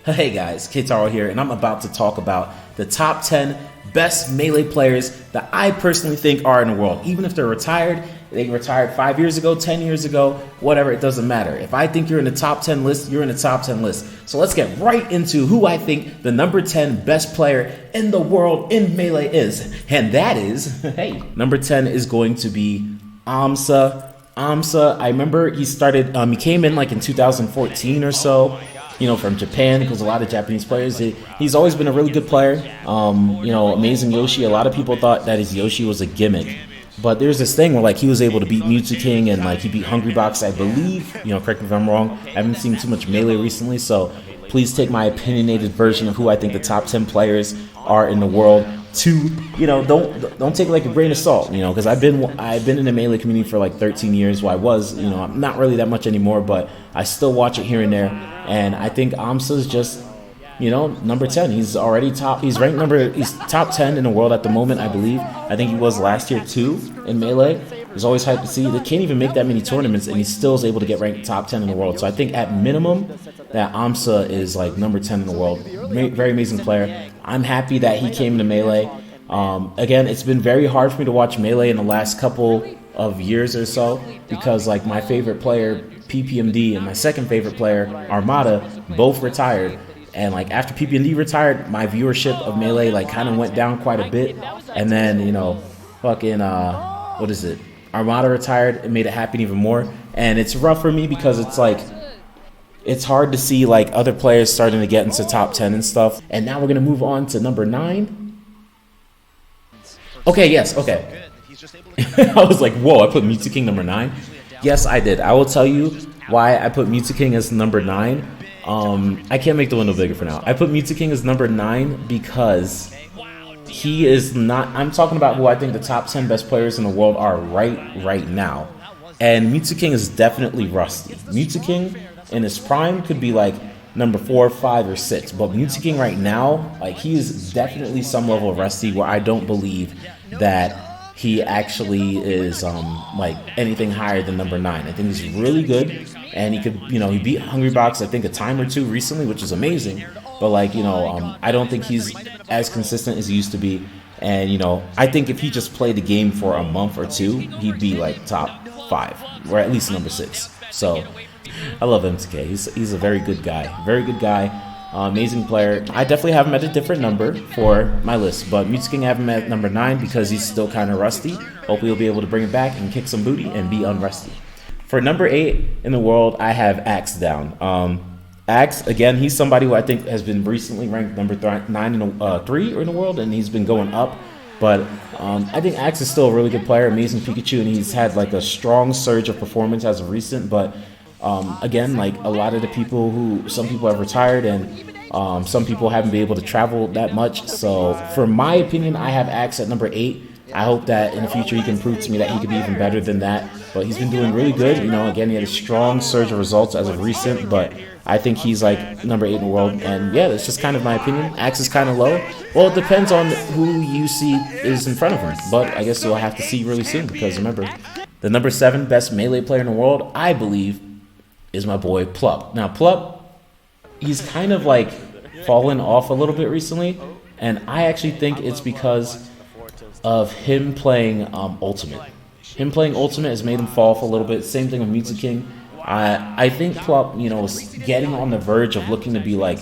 Hey guys, Keitaro here, and I'm about to talk about the top 10 best Melee players that I personally think are in the world. Even if they're retired, they retired 5 years ago, 10 years ago, whatever, it doesn't matter. If I think you're in the top 10 list, you're in the top 10 list. So let's get right into who I think the number 10 best player in the world in Melee is. And that is, hey, number 10 is going to be Amsa. I remember he started, he came in like in 2014 or so. From Japan, because a lot of Japanese players, he's always been a really good player. Amazing Yoshi. A lot of people thought that his Yoshi was a gimmick. But there's this thing where like he was able to beat Mewtwo King and like he beat Hungrybox, I believe. Correct me if I'm wrong. I haven't seen too much Melee recently, so please take my opinionated version of who I think the top 10 players are in the world to, don't take it like a grain of salt, because I've been in the Melee community for like 13 years. Well, I was, I'm not really that much anymore, but I still watch it here and there. And I think Amsa's just, number 10. He's already top. He's ranked he's top 10 in the world at the moment, I believe. I think he was last year too in Melee. It's always hyped to see. They can't even make that many tournaments, and he still is able to get ranked top 10 in the world. So I think at minimum that Amsa is like number 10 in the world. Very amazing player. I'm happy that he came to Melee. Again, it's been very hard for me to watch Melee in the last couple of years or so because like my favorite player PPMD and my second favorite player Armada both retired. And like after PPMD retired, my viewership of Melee like kind of went down quite a bit. And then Armada retired. It made it happen even more. And it's rough for me because it's like it's hard to see like other players starting to get into top 10 and stuff. And now we're gonna move on to number 9. Okay, yes, okay. I was like, whoa, I put Mewtwo King number 9. Yes, I did. I will tell you why I put Mewtwo King as number 9. I can't make the window bigger for now. I put Mewtwo King as number 9 because he is not. I'm talking about who I think the top 10 best players in the world are right now. And Mewtwo King is definitely rusty. Mewtwo King in his prime could be like number 4, 5, or 6. But Mewtwo King right now, like he is definitely some level of rusty where I don't believe that he actually is like anything higher than number 9. I think he's really good, and he could, he beat Hungrybox I think a time or two recently, which is amazing. But like, I don't think he's as consistent as he used to be. And I think if he just played the game for a month or two, he'd be like top 5 or at least number 6. So I love MTK. He's a very good guy. Amazing player. I definitely have him at a different number for my list, but Mewtwo King I have him at number 9 because he's still kind of rusty. Hopefully he'll be able to bring it back and kick some booty and be unrusty. For number 8 in the world, I have Axe down. Axe, again, he's somebody who I think has been recently ranked number 9 in 3 in the world, and he's been going up. But I think Axe is still a really good player, amazing Pikachu, and he's had like a strong surge of performance as of recent. But again, like a lot of the people some people have retired, and some people haven't been able to travel that much. So for my opinion, I have Axe at number 8. I hope that in the future he can prove to me that he could be even better than that. But he's been doing really good. Again, he had a strong surge of results as of recent, but I think he's like number 8 in the world. And yeah, that's just kind of my opinion. Axe is kind of low. Well, it depends on who you see is in front of him. But I guess we'll have to see really soon because remember, the number 7 best Melee player in the world, I believe, is my boy Plup. Now, Plup, he's kind of like fallen off a little bit recently. And I actually think it's because of him playing Ultimate. Him playing Ultimate has made him fall off a little bit. Same thing with Mewtwo King. I think Plup, is getting on the verge of looking to be like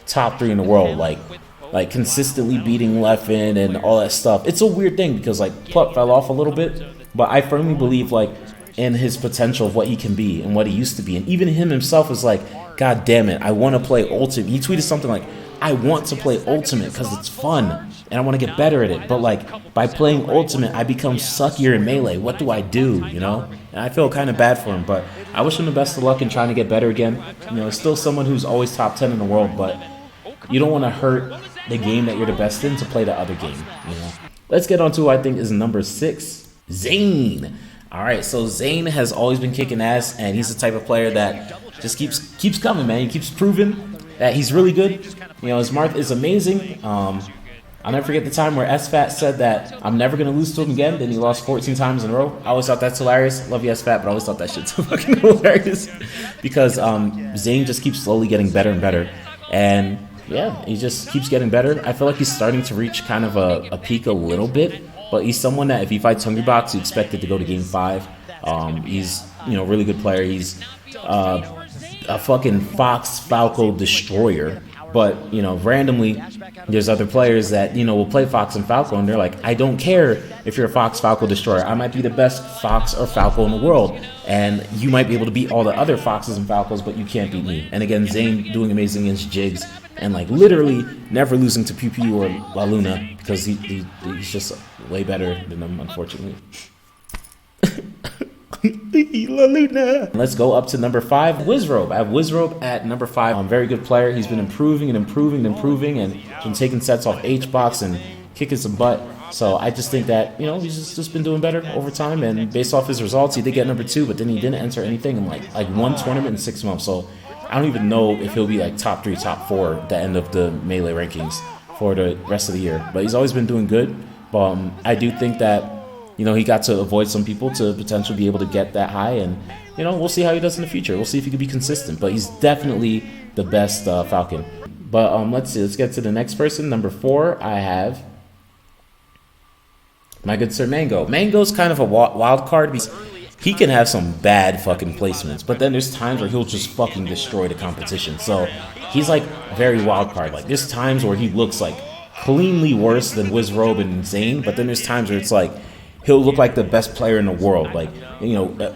top 3 in the world, like consistently beating Leffen and all that stuff. It's a weird thing because like Plup fell off a little bit, but I firmly believe like in his potential of what he can be and what he used to be. And even him himself is like, God damn it, I want to play Ultimate. He tweeted something like, I want to play Ultimate because it's fun and I want to get better at it. But like by playing Ultimate, I become suckier in Melee. What do I do, And I feel kind of bad for him, but I wish him the best of luck in trying to get better again. Still someone who's always top 10 in the world, but you don't want to hurt the game that you're the best in to play the other game, Let's get on to who I think is number 6, Zane. All right, so Zane has always been kicking ass, and he's the type of player that just keeps coming, man. He keeps proving that he's really good. His mark is amazing. I'll never forget the time where SFAT said that I'm never going to lose to him again. Then he lost 14 times in a row. I always thought that's hilarious. Love you, SFAT, but I always thought that shit's so fucking hilarious. Because Zane just keeps slowly getting better and better. And yeah, he just keeps getting better. I feel like he's starting to reach kind of a peak a little bit, but he's someone that if he fights Hungrybox, you expect it to go to game 5. He's, really good player. He's a fucking Fox Falco destroyer. But, randomly, there's other players that, will play Fox and Falco, and they're like, I don't care if you're a Fox Falco destroyer. I might be the best Fox or Falco in the world, and you might be able to beat all the other Foxes and Falcos, but you can't beat me. And again, Zane doing amazing against Jigs, and like literally never losing to Pew Pew or La Luna, because he's just way better than them, unfortunately. La Luna. Let's go up to number 5, Wizrobe. I have Wizrobe at number 5. Very good player. He's been improving and been taking sets off H-Box and kicking some butt. So I just think that, he's just been doing better over time. And based off his results, he did get number 2, but then he didn't enter anything in like one tournament in 6 months. So I don't even know if he'll be like top 3, top 4 at the end of the Melee rankings for the rest of the year. But he's always been doing good. But I do think that he got to avoid some people to potentially be able to get that high, and we'll see how he does in the future. We'll see if he can be consistent, but he's definitely the best Falcon. But let's see. Let's get to the next person. Number 4, I have my good sir Mango. Mango's kind of a wild card because he can have some bad fucking placements, but then there's times where he'll just fucking destroy the competition. So he's like very wild card. Like there's times where he looks like cleanly worse than Wizrobe and Zane, but then there's times where it's like he'll look like the best player in the world. Like,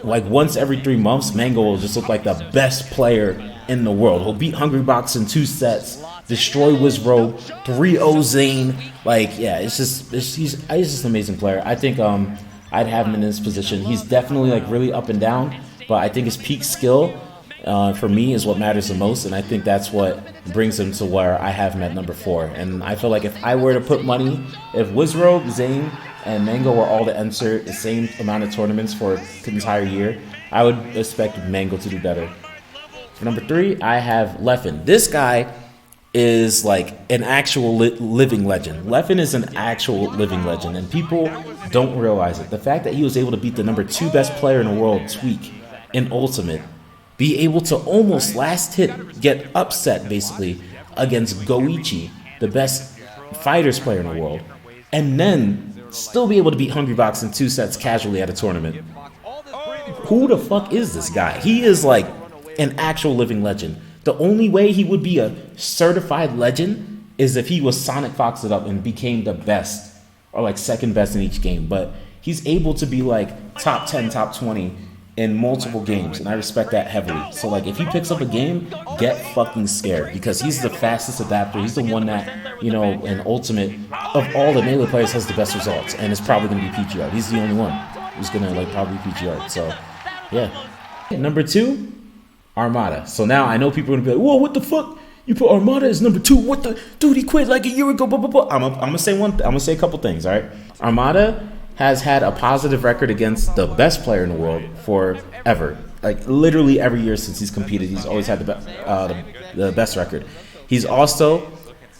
like once every 3 months, Mango will just look like the best player in the world. He'll beat Hungrybox in 2 sets, destroy Wizrobe, 3-0 Zane. Like, yeah, he's just an amazing player. I think I'd have him in this position. He's definitely like really up and down, but I think his peak skill for me is what matters the most, and I think that's what brings him to where I have him at number 4. And I feel like if I were to put money, if Wizrobe, Zane, and Mango were all to enter the same amount of tournaments for the entire year, I would expect Mango to do better. For number 3, I have Leffen. This guy is like an actual living legend. Leffen is an actual living legend, and people don't realize it. The fact that he was able to beat the number 2 best player in the world, Tweak, in Ultimate, be able to almost last hit get upset basically against Goichi, the best fighters player in the world, and then still be able to beat Hungrybox in 2 sets casually at a tournament. Who the fuck is this guy? He is like an actual living legend. The only way he would be a certified legend is if he was Sonic Foxed it up and became the best or like second best in each game. But he's able to be like top 10, top 20 in multiple games, and I respect that heavily. So like if he picks up a game, get fucking scared, because he's the fastest adapter. He's the one that, in Ultimate of all the Melee players has the best results, and it's probably gonna be PGR. He's the only one who's gonna like probably PGR. So yeah. Number 2, Armada. So now I know people are gonna be like, whoa, what the fuck? You put Armada as number 2? What the dude? He quit like a year ago. Blah, blah, blah. I'm gonna say a couple things. All right, Armada has had a positive record against the best player in the world forever. Like literally every year since he's competed, he's always had the best record. He's also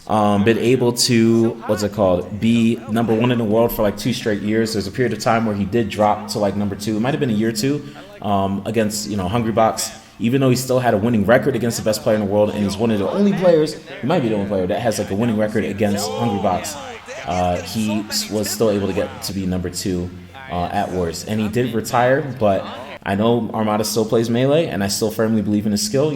been able to be number 1 in the world for like 2 straight years. There's a period of time where he did drop to like number 2. It might have been a year or 2 against Hungrybox. Even though he still had a winning record against the best player in the world, and he's one of the only players, he might be the only player that has like a winning record against Hungrybox. He was still able to get to be number 2 at worst, and he did retire. But I know Armada still plays Melee, and I still firmly believe in his skill.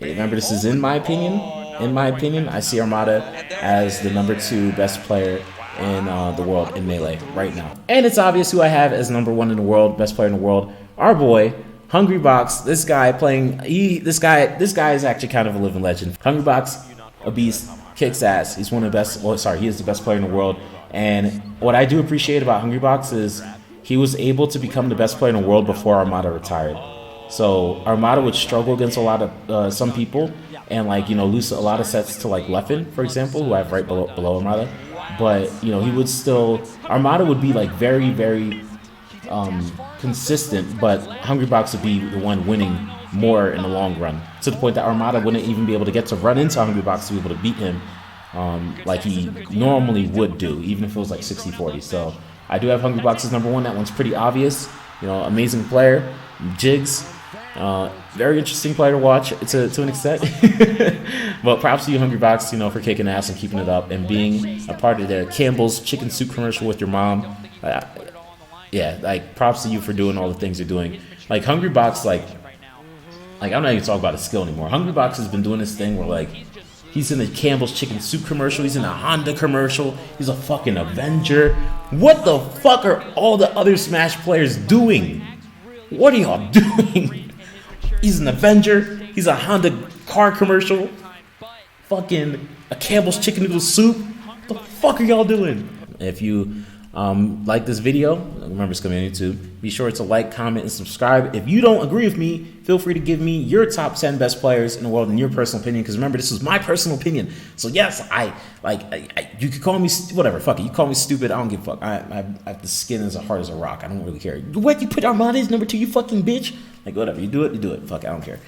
Remember, this is in my opinion. In my opinion, I see Armada as the number 2 best player in the world in Melee right now, and it's obvious who I have as number 1 in the world, best player in the world. Our boy Hungrybox. This guy is actually kind of a living legend. Hungrybox, a beast. Kicks ass. He's one of the best. He is the best player in the world. And what I do appreciate about Hungrybox is he was able to become the best player in the world before Armada retired. So Armada would struggle against a lot of some people, and lose a lot of sets to like Leffen, for example, who I have right below Armada. But he would still, Armada would be like very, very consistent, but Hungrybox would be the one winning more in the long run, to the point that Armada wouldn't even be able to get to run into Hungrybox to be able to beat him like he normally would do, even if it was like 60-40. So I do have Hungrybox as number 1. That one's pretty obvious. Amazing player. Jigs, Very interesting player to watch to an extent. But props to you, Hungrybox, you know, for kicking ass and keeping it up and being a part of the Campbell's chicken soup commercial with your mom. Yeah, like props to you for doing all the things you're doing. Like Hungrybox, like I'm not even talking about his skill anymore. Hungrybox has been doing this thing where like he's in the Campbell's chicken soup commercial, he's in a Honda commercial, he's a fucking Avenger. What the fuck are all the other Smash players doing? What are y'all doing? He's an Avenger, he's a Honda car commercial, fucking a Campbell's chicken noodle soup. What the fuck are y'all doing? If you like this video, remember it's coming on YouTube, be sure to like, comment, and subscribe. If you don't agree with me, feel free to give me your top 10 best players in the world in your personal opinion, because remember, this is my personal opinion. So yes, you could call me whatever, fuck it, you call me stupid, I don't give a fuck. I have the skin as hard as a rock, I don't really care. What, you put Armada as number 2, you fucking bitch? Like whatever, you do it, fuck it, I don't care.